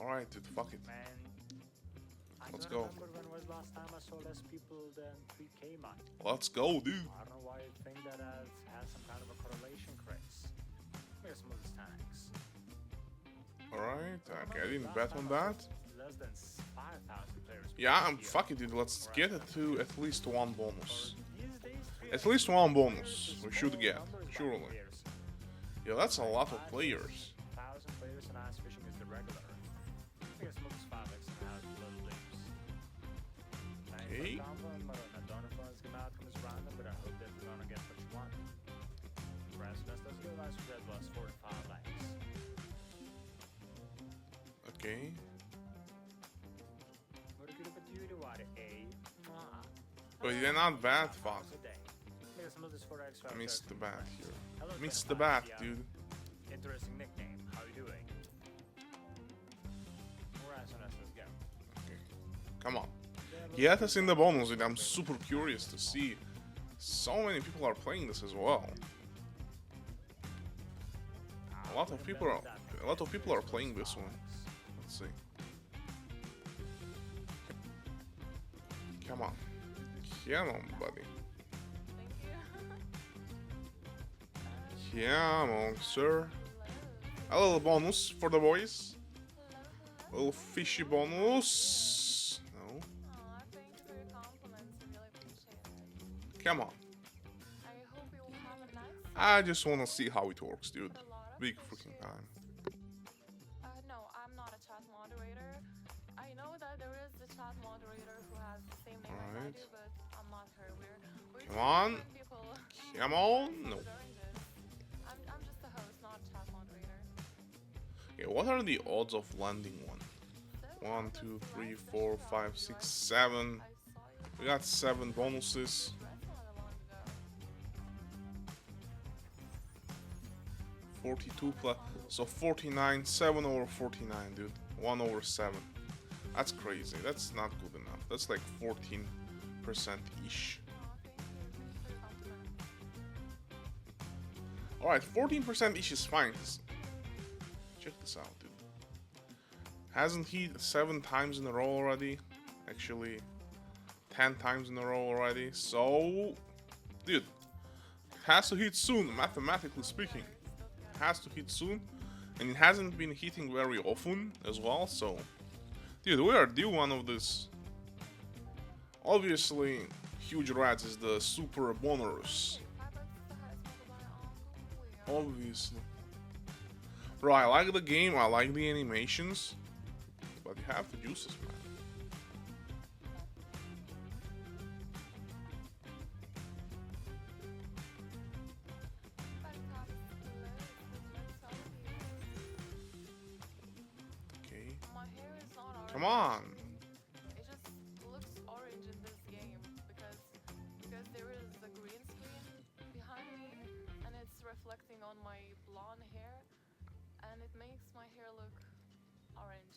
Alright, dude, fuck it. Man, I Let's don't go. remember when was last time I saw less people than 3K mine. Let's go, dude. I don't know why you think that has some kind of a correlation craze. Look at some of these tanks. Alright, okay, I didn't bet on that. Less than 5,000 players. Yeah, I'm fucking dude. Let's get it to at least one bonus. These days, At least one bonus we should get, surely. Yeah, that's a lot of players. 1,000 players and ice fishing is the regular. I think it's most 5x and a half little leaps. Okay. I don't know if it's gonna outcome is random, but I hope that we're gonna get what you want. Perhaps let's go ice red was 45 likes. Okay. What a good opportunity, what a But they're not bad, fuck. I missed the bat here. Missed the bat, dude. Interesting nickname. How you doing? Alright, so let's go. Okay. Come on. Get us in the bonus, dude. I'm super curious to see. So many people are playing this as well. A lot of people are playing this one. Let's see. Come on. Come on, buddy. Come on, sir. A little bonus for the boys. A little fishy bonus. No. Come on. I just wanna see how it works, dude. Big freaking time. No, I'm not a chat moderator. I know that there is the chat moderator who has the same name as I Alright. do, but I'm not her. We're Come on. people. Come on. No. I'm just the host, not a chat moderator. Okay, what are the odds of landing one? 1, 2, 3, 4, 5, 6, 7. We got 7 bonuses. 42 plus, so 49, 7 over 49, dude. 1 over 7. That's crazy. That's not good enough. That's like 14% ish. Alright, 14% ish is fine. Check this out, dude. Hasn't he 7 times in a row already? Actually, 10 times in a row already. So, dude, it has to hit soon, mathematically speaking. It has to hit soon. And it hasn't been hitting very often as well, so... Dude, we are due one of this. Obviously, Huge Rats is the super bonus. Obviously. Bro, I like the game, I like the animations. But you have the juices, man. Okay. Come on. It just looks orange in this game because there is a green screen behind me and it's reflecting on my blonde hair and it makes my hair look orange.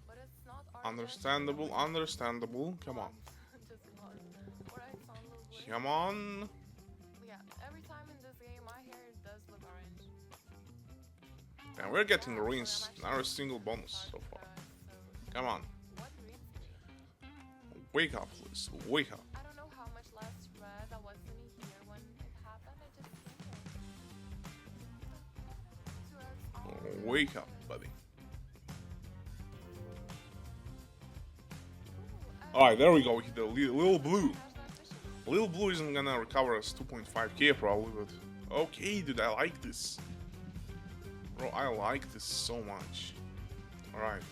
But it's not orange. Understandable, understandable. Come on. Just blonde. Or it's on a little blue. Come on. Yeah, every time in this game my hair does look orange. And we're getting greens. Not a single bonus so far. Come on. What green screen? Wake up, please. Wake up. I don't know how much less red I was in here when it happened. I just came here. Wake up, buddy. Alright, there we go. The little blue. Little blue isn't gonna recover us 2.5k probably, but okay, dude, I like this. Bro, I like this so much. Alright.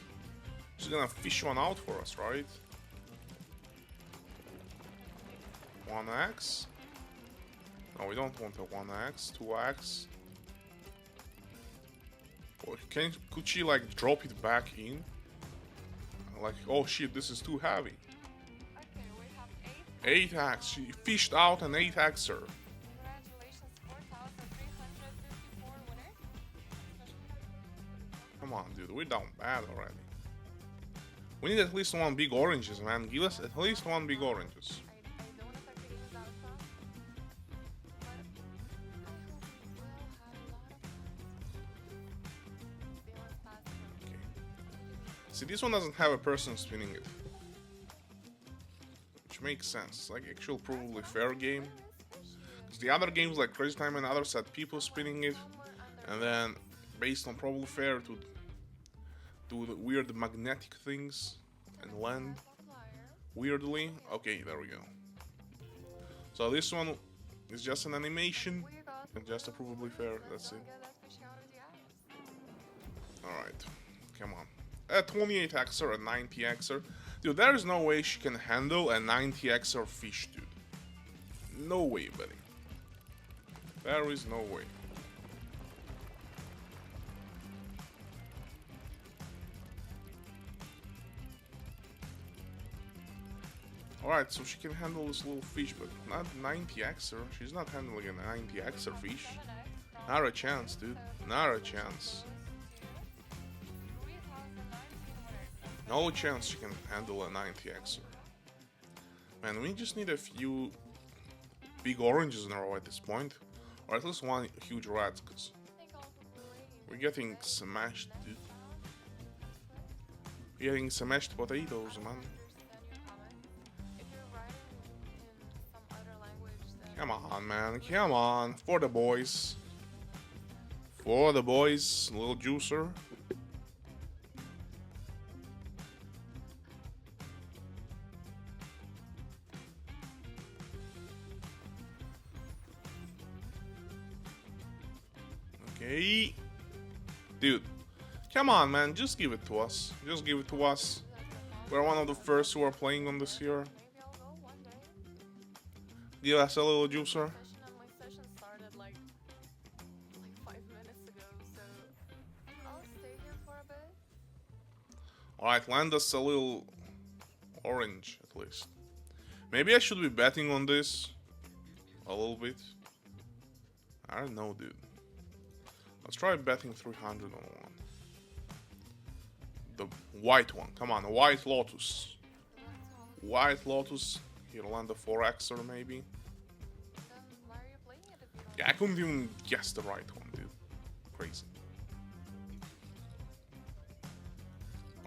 She's gonna fish one out for us, right? 1x. No, we don't want a 1x. 2x. Or could she like drop it back in? Like, oh shit, this is too heavy. Okay, we have 8x. She fished out an 8xer. Congratulations, 4,354 winners. Come on, dude, we're down bad already. We need at least one big oranges, man. Give us at least one big oranges. I don't know if I could use that from, but I hope we will have a lot of fun. Feeling fast. Okay. See, this one doesn't have a person spinning it. Which makes sense. Like, actual probably fair game. Because the other games like Crazy Time and others had people spinning it. And then, based on probably fair, to do the weird magnetic things and land weirdly. Okay, there we go. So this one is just an animation and just a provably fair. That's it. Alright, come on. A 28xer, a 90xer. Dude, there is no way she can handle a 90xer fish, dude. No way, buddy. There is no way. Alright, so she can handle this little fish, but not 90xer. She's not handling a 90xer fish. Not a chance, dude. Not a chance. No chance she can handle a 90xer. Man, we just need a few big oranges in a row at this point. Or at least one huge red, because we're getting smashed, dude. We're getting smashed potatoes, man. Come on, man. Come on. For the boys. For the boys. Little juicer. Okay. Dude. Come on, man. Just give it to us. Just give it to us. We're one of the first who are playing on this here. Give us a little juicer. My session started like 5 minutes ago, so I'll stay here for a bit. Alright, land us a little orange at least. Maybe I should be betting on this a little bit. I don't know, dude. Let's try betting 300 on one. The white one. Come on, White Lotus. White Lotus. He'll land a 4xer maybe. Then why are you playing it if you don't? Yeah, I couldn't even guess the right one, dude. Crazy.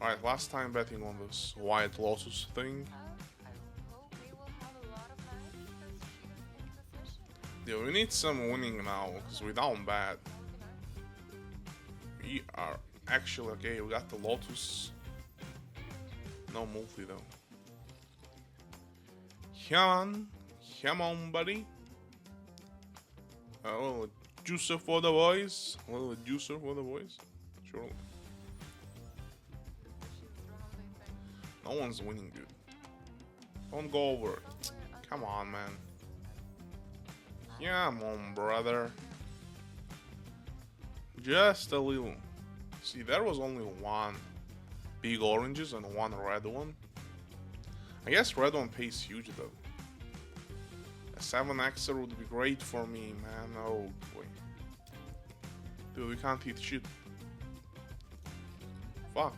Alright, last time betting on this White Lotus thing. I hope we will have a lot of nights because she was in the session. Yeah, we need some winning now, because we're down bad. We are actually okay, we got the Lotus. No multi though. Come on, buddy. A little juicer for the boys. A little juicer for the boys. Surely. No one's winning, dude. Don't go over it. Come on, man. Come on, brother. Just a little. See, there was only one big oranges and one red one. I guess red one pays huge though. A 7xer would be great for me, man. Oh boy. Dude, we can't hit shit. Fuck.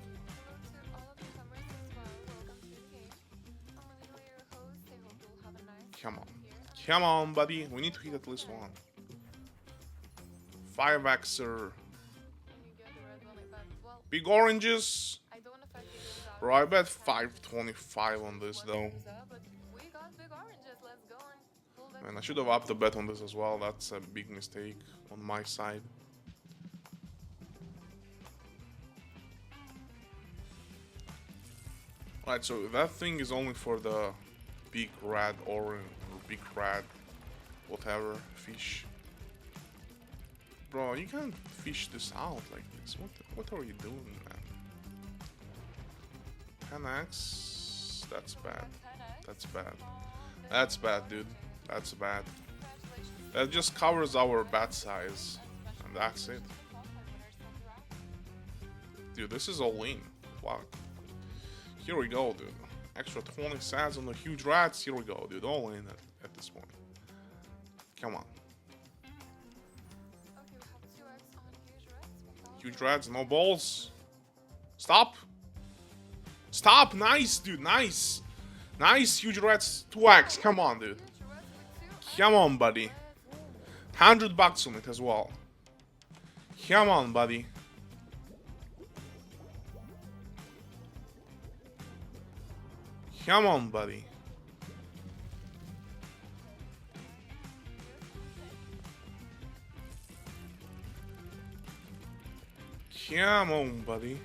Come on. Come on, buddy. We need to hit at least one. 5xer. Big oranges. Bro, I bet 525 on this though. Man, I should have upped the bet on this as well. That's a big mistake on my side. Alright, so that thing is only for the big red orange or big red whatever fish. Bro, you can't fish this out like this. What are you doing, man? 10x? That's bad. That's bad. That's bad, dude. That's bad. That just covers our bet size. And that's it. Dude, this is all in. Fuck. Here we go, dude. Extra 20 sats on the huge rats. Here we go, dude. All in at this point. Come on. Huge rats, no balls. Stop. Stop. Nice, dude. Nice. Nice, huge rats. 2x. Come on, dude. Come on, buddy. $100 on it as well. Come on, buddy. Come on, buddy. Come on, buddy.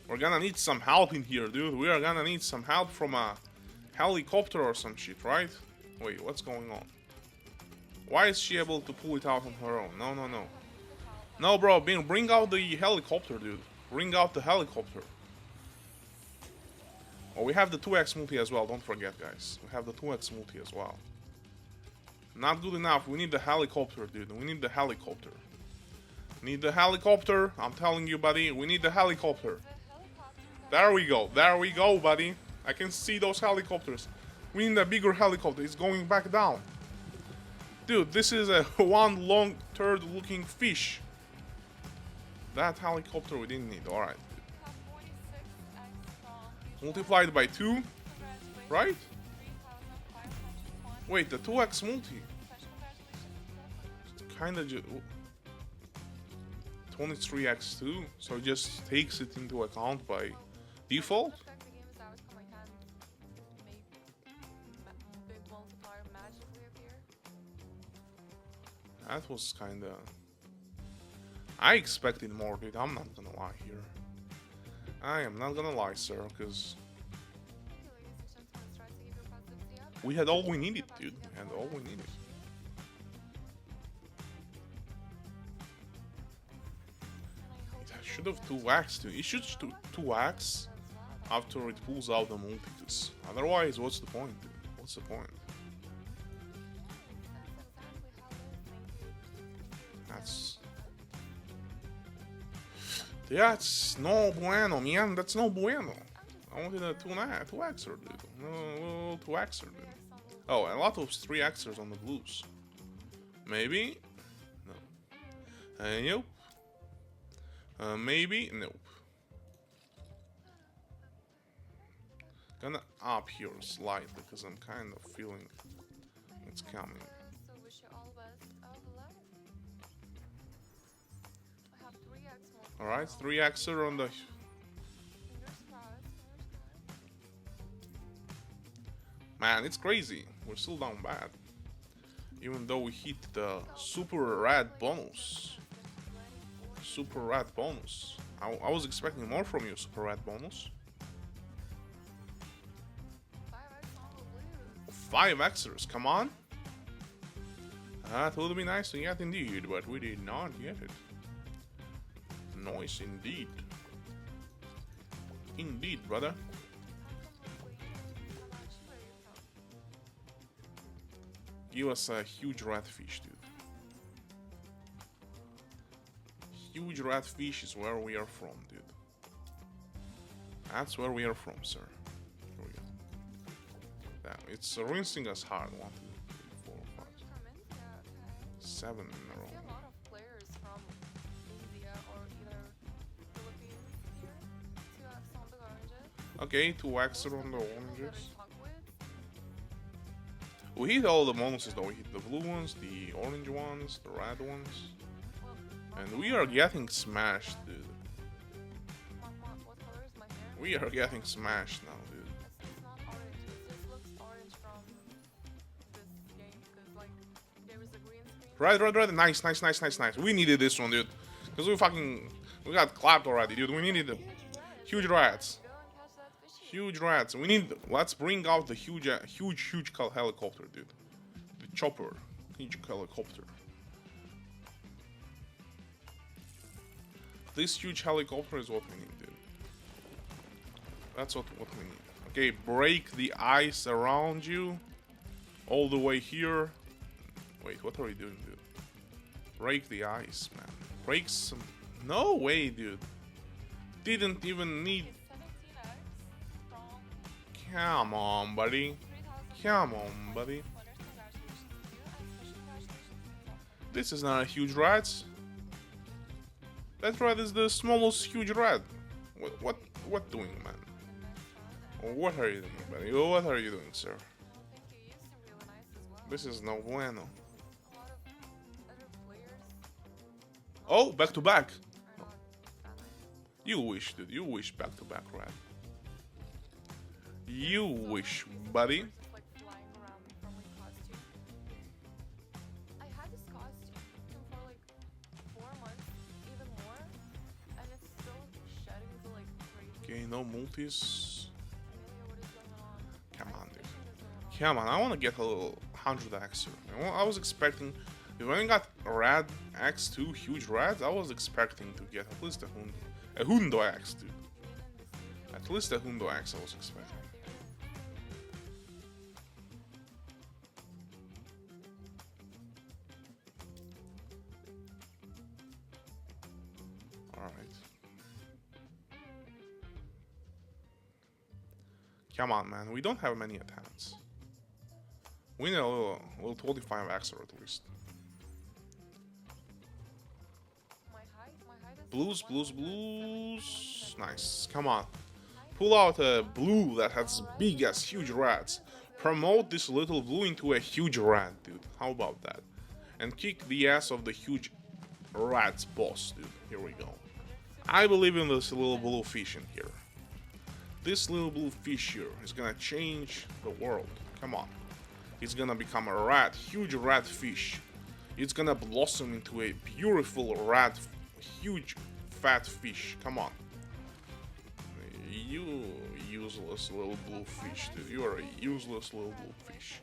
We're gonna need some help in here, dude. We are gonna need some help from a helicopter or some shit, right? Wait, what's going on? Why is she able to pull it out on her own? No, no, no. No, bro, bring out the helicopter, dude. Bring out the helicopter. Oh, we have the 2x multi as well, don't forget, guys. We have the 2x multi as well. Not good enough. We need the helicopter, dude. We need the helicopter. Need the helicopter. I'm telling you, buddy. We need the helicopter. There we go. There we go, buddy. I can see those helicopters. We need a bigger helicopter. It's going back down. Dude, this is a one long turd looking fish. That helicopter we didn't need. Alright. Multiplied by 2. Right? Wait, the 2x multi. Kinda just 23x2, so it just takes it into account by default. That was kinda. I expected more, dude. I'm not gonna lie here. I am not gonna lie, sir, because we had all we needed, dude. We had all we needed. It should have 2x, dude. It should 2x after it pulls out the multis. Otherwise, what's the point, dude? What's the point? That's no bueno, man. That's no bueno. I wanted a 2xer, dude. No, 2xer, dude. Oh, a lot of 3xers on the blues. Maybe? No. Nope. Maybe? Nope. Gonna up here slightly because I'm kind of feeling it's coming. Alright, 3xer on the. Man, it's crazy. We're still down bad. Even though we hit the super rad bonus. Super rad bonus. I was expecting more from you, super rad bonus. 5xers, come on. That would be nice to get indeed, but we did not get it. Nice indeed. Indeed, brother. Give us a huge ratfish, dude. Huge ratfish is where we are from, dude. That's where we are from, sir. Here we go. Damn, it's rinsing us hard. 1, 2, 3, 4, 5, 7 in a row. Okay, 2xer on the oranges. We hit all the bonuses though. We hit the blue ones, the orange ones, the red ones. And we are getting smashed, dude. We are getting smashed now, dude. It's not orange, it just looks orange from this game, because like, there was a green screen. Right. Nice. We needed this one, dude. Because we got clapped already, dude. We needed the huge rats. Huge rats. Let's bring out the huge helicopter, dude. The chopper. Huge helicopter. This huge helicopter is what we need, dude. That's what we need. Okay, break the ice around you. All the way here. Wait, what are we doing, dude? Break the ice, man. Break some. No way, dude. Didn't even need. Come on, buddy. Come on, buddy. This is not a huge rat. That rat is the smallest huge rat. What doing, man? What are you doing, buddy? What are you doing, sir? This is no bueno. Oh, back to back. You wish, dude. You wish back-to-back red. You wish, buddy. Just like flying around from my costume. I had this costume for like 4 months, even more, and it's still shedding the like crazy. Okay, no multis. Amelia, what is going on? Come on, dude. What is going on? Come on, I want to get a little 100x here. I was expecting, when I got Rad X2, huge Rads, I was expecting to get at least a Hundo X, dude. At least a Hundo X I was expecting. Alright. Come on, man. We don't have many attempts. We need a little 25 Axer at least. My height is Blues, blues, 1.7 blues. Nice. Come on. Pull out a blue that has big as huge rats. Promote this little blue into a huge rat, dude. How about that? And kick the ass of the huge rat's boss, dude. Here we go. I believe in this little blue fish in here. This little blue fish here is gonna change the world. Come on. It's gonna become a rat, huge rat fish. It's gonna blossom into a beautiful rat, huge fat fish. Come on. You useless little blue fish, dude. You are a useless little blue fish.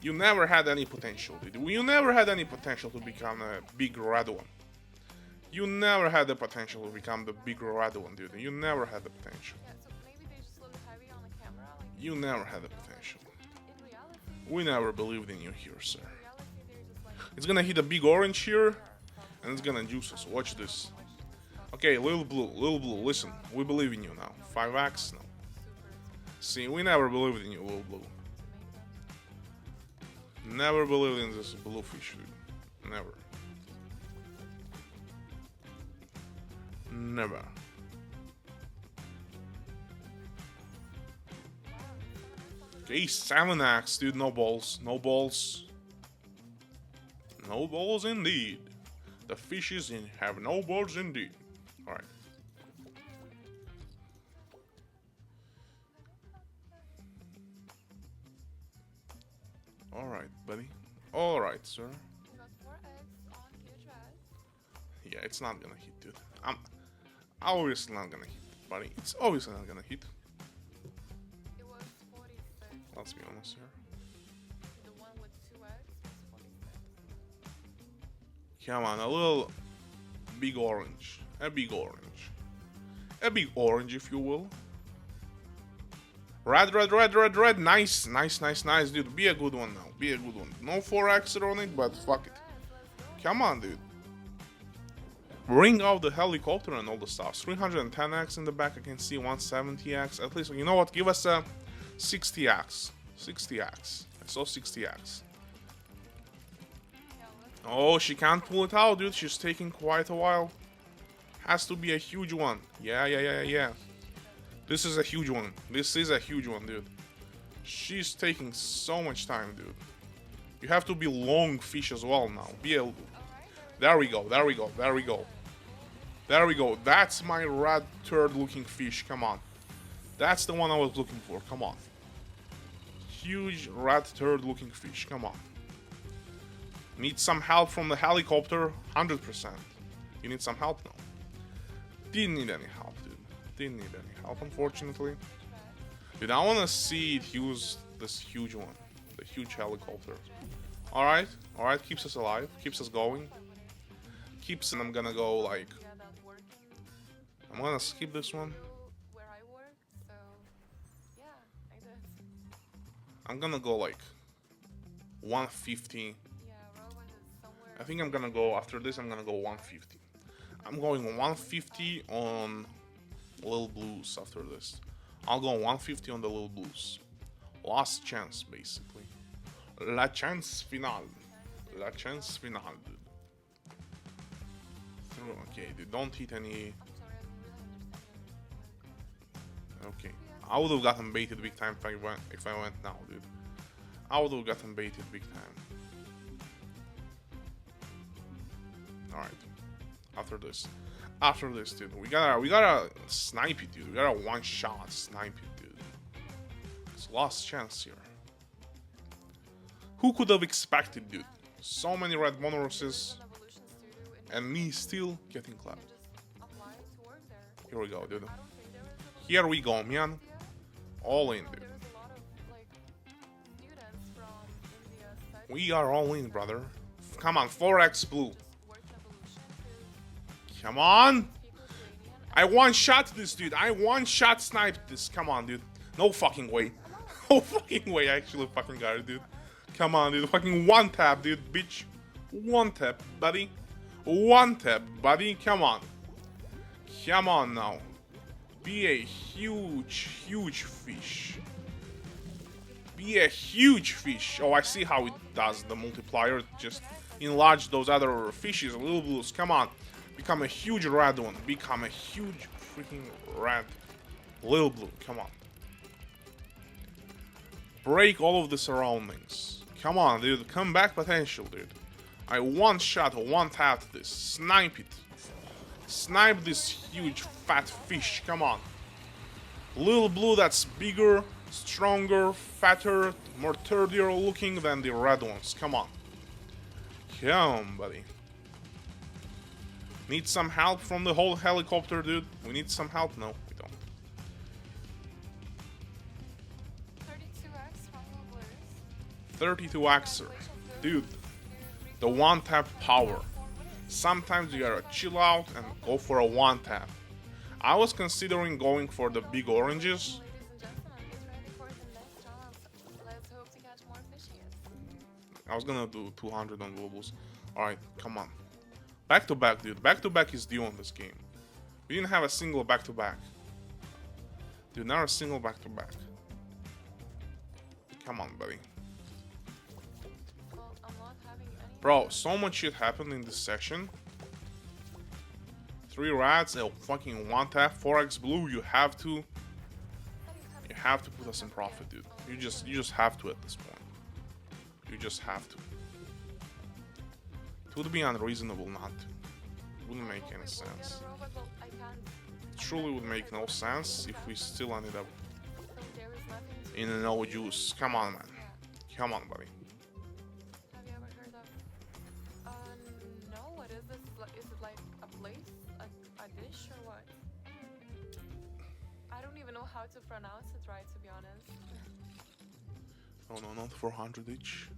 You never had any potential, dude. You never had any potential to become a big red one. You never had the potential to become the big red one, dude. You never had the potential. Yeah, so maybe they just look heavy on the camera. Like, You never had the potential. in reality, We never believed in you here, sir. they're just like It's gonna hit a big orange here, and it's gonna juice us. Watch this. Okay, little blue, listen. We believe in you now. 5x? No. super See, we never believed in you, little blue. Never believed in this blue fish, dude. Never. Never. Okay, 7x, dude. No balls. No balls. No balls indeed. The fishes have no balls indeed. Alright. Alright, buddy. Alright, sir. We got 4 eggs on huge red. Yeah, it's not gonna hit, dude. I'm obviously not gonna hit, buddy. It's obviously not gonna hit. It was 46. Let's be honest here. The one with 2 eggs was 46. Come on, a little big orange. A big orange. A big orange, if you will. Red, red, red, red, red. Nice, nice, nice, nice, dude. Be a good one now. Be a good one. No 4x on it, but fuck it. Come on, dude. Bring out the helicopter and all the stuff. 310x in the back. I can see 170x. At least, you know what? Give us a 60x. 60x. I saw 60x. Yeah, let's Oh, she can't pull it out, dude. She's taking quite a while. Has to be a huge one. Yeah. This is a huge one. This is a huge one, dude. She's taking so much time, dude. You have to be long fish as well now. Be a... There we go. There we go. There we go. There we go. That's my red turd looking fish. Come on. That's the one I was looking for. Come on. Huge red turd looking fish. Come on. Need some help from the helicopter? 100%. You need some help now. Didn't need any help, dude. Didn't need any help, unfortunately. Dude, I want to see it use this huge one. The huge helicopter. Alright. Alright, keeps us alive. Keeps us going. Keeps, and I'm gonna go like... yeah, that working I'm gonna skip this one. where I work. So yeah, I did. I'm gonna go like 150. Yeah, Rowan is somewhere. I think I'm gonna go, after this, I'm gonna go 150. I'm going 150 on Little Blues after this. I'll go 150 on the Little Blues. Last chance, basically. La chance finale. La chance finale, dude. Okay, dude, don't hit any... I'm sorry, I don't really understand. Okay. I would have gotten baited big time if I went now, dude. I would have gotten baited big time. Alright. After this. After this, dude. We gotta snipe it, dude. We gotta one-shot snipe it, dude. It's last chance here. Who could have expected, dude? So many red monoruses, An evolution studio in and me still getting you clapped. can just apply to work there. Here we go, dude. I don't think there is evolution Here we go, man. India. All in, No, dude. there's a lot of like students from India studying We are all in, brother. Come on, 4x blue. just work in evolution because Come on. people Ukrainian I one-shot this, dude. I one-shot sniped this. Come on, dude. No fucking way. No fucking way. I actually fucking got it, dude. Come on, dude. Fucking one tap, dude. Bitch. One tap, buddy. One tap, buddy. Come on. Come on now. Be a huge, huge fish. Be a huge fish. Oh, I see how it does the multiplier. Just enlarge those other fishes, little blues. Come on. Become a huge red one. Become a huge freaking red little blue. Come on. Break all of the surroundings. Come on, dude. Come back potential, dude. I one-shot, one-tapped this. Snipe it. Snipe this huge fat fish. Come on. Little blue that's bigger, stronger, fatter, more thirdier looking than the red ones. Come on. Come on, buddy. Need some help from the whole helicopter, dude? We need some help? No, we don't. 32x from the Blues. 32 Axer. Dude, the one-tap power. Sometimes you gotta chill out and go for a one-tap. I was considering going for the big oranges. Ladies and gentlemen, get ready for the next round. Let's hope to catch more fishies. I was gonna do 200 on globals. Alright, come on. Back to back, dude. Back to back is due on this game. We didn't have a single back to back. Dude, not a single back to back. Come on, buddy. Well, I'm not having any. Bro, so much shit happened in this session. 3 rats, a fucking one tap, 4x blue. You have to put us in profit, dude. You just have to at this point. You just have to. It would be unreasonable not to. It wouldn't make any sense. It truly would make no sense if we still ended up in a no juice. Come on, man. Come on, buddy. Have you ever heard of? No. What is this? Is it like a place, a dish, or what? I don't even know how to pronounce it right, to be honest. Oh no, not 400 each.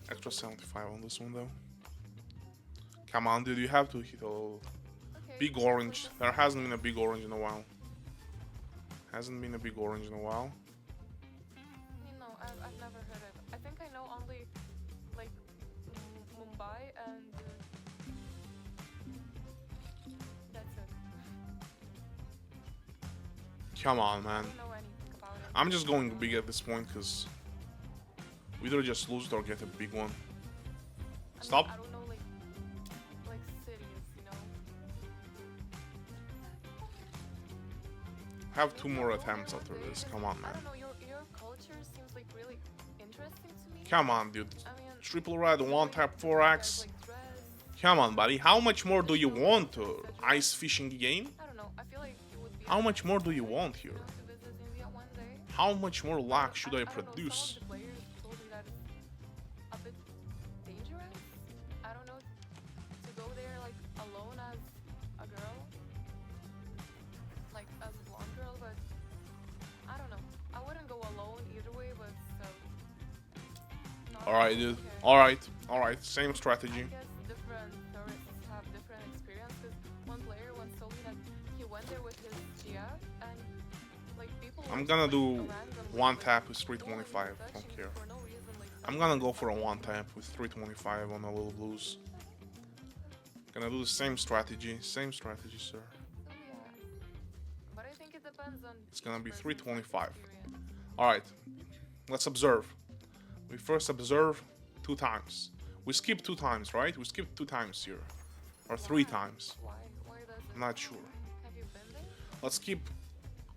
Extra 75 on this one though. Come on, dude, you have to hit a little Okay. big orange. There hasn't been a big orange in a while. Hasn't been a big orange in a while. You know, I've never heard it. I think I know only like Mumbai and that's it. Come on, I man. don't know anything about it. I'm just going big at this point because we either just lose it or get a big one. I mean, Stop. I don't know like cities, you know. Have 2 more attempts after this. Come on, I man. don't know, your culture seems like really interesting to me. Come on, dude. I mean, Triple red, you one like, tap, you 4x. guys, like, dress. Come on, buddy. How much more do you want to ice fishing game? I don't know. I feel like it would be How much more do you want here? to visit India one day. How much more luck should I don't know, produce? some of the players told me that it's a bit dangerous. I don't know to go there like alone as a girl, like as a blonde girl, but I don't know. I wouldn't go alone either way, but still. Not Alright, alone, dude. okay. Alright. Same strategy. I guess different tourists have different experiences. One player once told me that he went there with his GF and like people. I'm were gonna just, do like, randomly, one like, tap with going 325. in Don't sessions care. for no reason, like, I'm gonna go for a one tap with 325 on the little blues. Gonna do the same strategy, sir. So yeah. But I think it depends on. It's gonna each be person's 325. experience. Alright, let's observe. We first observe 2 times. We skipped 2 times, right? We skipped 2 times here. Or 3 Why? times. Why? Why does it? I'm not sure. Have you been there? Let's skip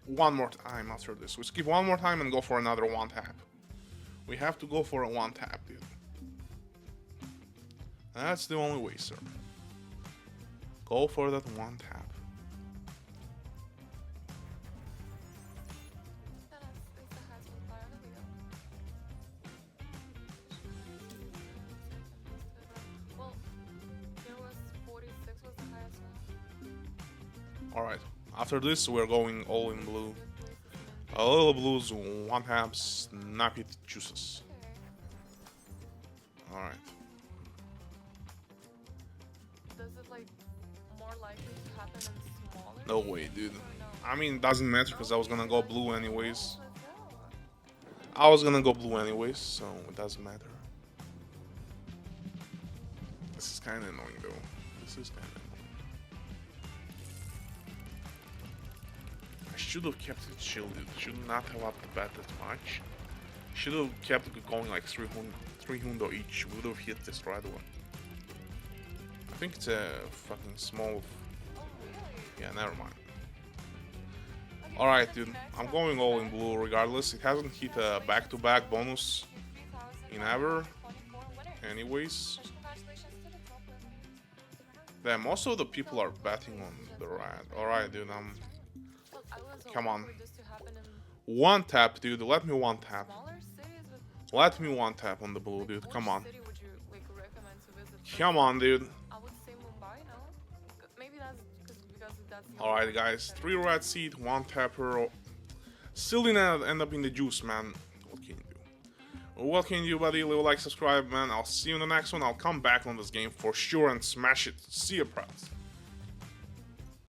one more time after this. We skip one more time and go for another one tap. We have to go for a one tap, dude. That's the only way, sir. Go for that one tap. Yeah, that's the highest reply on the wheel. Well, there was 46 was the highest one. Alright, after this we're going all in blue. Good places in A little blues, one tap, snappy juices. okay. Alright. Does it like more likely to happen in smaller? No way, cities dude. or no? I mean, it doesn't matter because I was gonna go blue anyways. Let's go. I was gonna go blue anyways, so it doesn't matter. This is kinda annoying though. This is kinda annoying. I should have kept it chill, dude. Should not have upped the bet that much. Should have kept it going like 300 each. Would have hit this right away. I think it's a fucking small. Oh really? Yeah, never mind. Okay, Alright, so dude. next I'm up going is all in red. blue regardless. It hasn't hit a back-to-back bonus in ever. Anyways. Yeah, most of the people are betting on the red. Alright, dude. Come on. One tap, dude. Let me one tap. Let me one tap on the blue, dude. Come on. Come on, dude. I would say Mumbai, no? Maybe that's because that's the Alright, only guys. one. 3 red seed, 1 tapper. Still didn't end up in the juice, man. What can you do? What can you do, buddy? Leave a like, subscribe, man. I'll see you in the next one. I'll come back on this game for sure and smash it. See you, brats.